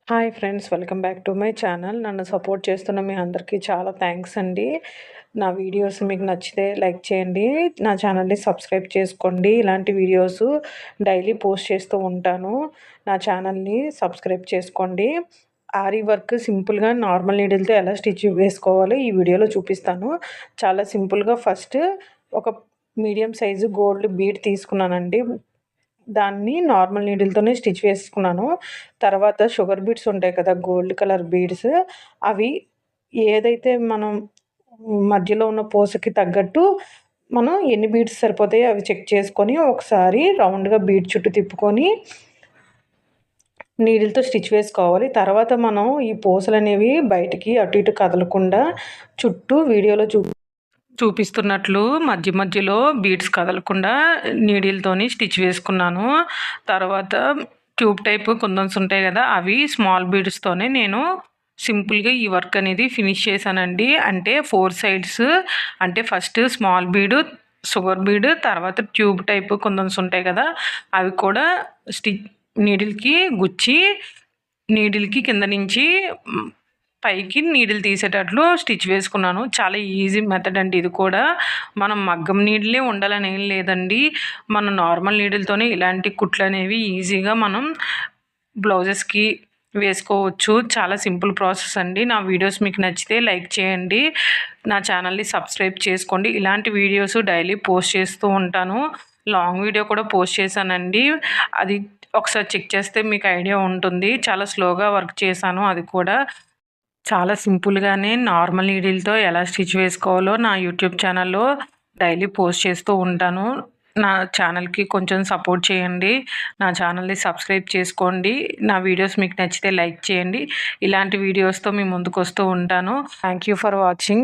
Hi friends, welcome back to my channel. నన్ను support చేస్తున్న మీ అందరికీ చాలా థ్యాంక్స్ అండి. నా వీడియోస్ మీకు నచ్చితే లైక్ చేయండి. నా ఛానల్ని సబ్స్క్రైబ్ చేసుకోండి. ఇలాంటి వీడియోస్ డైలీ పోస్ట్ చేస్తూ ఉంటాను. నా ఛానల్ని సబ్స్క్రైబ్ చేసుకోండి. ఆరీ వర్క్ సింపుల్గా నార్మల్ నీడిల్తో ఎలా స్టిచ్ వేసుకోవాలో ఈ వీడియోలో చూపిస్తాను. చాలా సింపుల్గా ఫస్ట్ ఒక మీడియం సైజు గోల్డ్ బీడ్ తీసుకున్నానండి. దాన్ని నార్మల్ నీడిల్‌తోనే స్టిచ్ వేసుకున్నాను. తర్వాత షుగర్ బీడ్స్ ఉంటాయి కదా! గోల్డ్ కలర్ బీడ్స్, అవి ఏదైతే మనం మధ్యలో ఉన్న పూసకి తగ్గట్టు మనం ఎన్ని బీడ్స్ సరిపోతాయో అవి చెక్ చేసుకొని ఒకసారి రౌండ్‌గా బీడ్ చుట్టూ తిప్పుకొని నీడిల్‌తో స్టిచ్ వేసుకోవాలి. తర్వాత మనం ఈ పూసలనేవి బయటికి అటు ఇటు కదలకుండా చుట్టూ వీడియోలో చూపిస్తున్నట్లు మధ్య మధ్యలో బీడ్స్ కదలకుండా నీడిల్‌తోని స్టిచ్ వేసుకున్నాను. తర్వాత ట్యూబ్ టైప్ కుందన్స్ ఉంటాయి కదా! అవి స్మాల్ బీడ్స్‌తోనే నేను సింపుల్‌గా ఈ వర్క్ అనేది ఫినిష్ చేశానండి. అంటే 4 సైడ్స్, అంటే ఫస్ట్ స్మాల్ బీడు, షుగర్ బీడ్, తర్వాత ట్యూబ్ టైప్ కుందన్స్ ఉంటాయి కదా! అవి కూడా నీడిల్‌కి గుచ్చి నీడిల్‌కి కింద నుంచి పైకి నీడిల్ తీసేటట్లు స్టిచ్ వేసుకున్నాను. చాలా ఈజీ మెథడ్ అండి ఇది కూడా. మనం మగ్గం నీడిలే ఉండాలని ఏం లేదండి. మన నార్మల్ నీడిల్‌తోనే ఇలాంటి కుట్లు అనేవి ఈజీగా మనం బ్లౌజెస్‌కి వేసుకోవచ్చు. చాలా సింపుల్ ప్రాసెస్ అండి. నా వీడియోస్ మీకు నచ్చితే లైక్ చేయండి. నా ఛానల్ని సబ్స్క్రైబ్ చేసుకోండి. ఇలాంటి వీడియోస్ డైలీ పోస్ట్ చేస్తూ ఉంటాను. లాంగ్ వీడియో కూడా పోస్ట్ చేశానండి. అది ఒకసారి చెక్ చేస్తే మీకు ఐడియా ఉంటుంది. చాలా స్లోగా వర్క్ చేశాను. అది కూడా చాలా సింపుల్‌గానే నార్మల్ నీడిల్‌తో ఎలా స్టిచ్ వేసుకోవాలో నా యూట్యూబ్ ఛానల్‌లో డైలీ పోస్ట్ చేస్తూ ఉంటాను. నా ఛానల్‌కి కొంచెం సపోర్ట్ చేయండి. నా ఛానల్ని సబ్స్క్రైబ్ చేసుకోండి. నా వీడియోస్ మీకు నచ్చితే లైక్ చేయండి. ఇలాంటి వీడియోస్‌తో మీ ముందుకు వస్తూ ఉంటాను. Thank you for watching.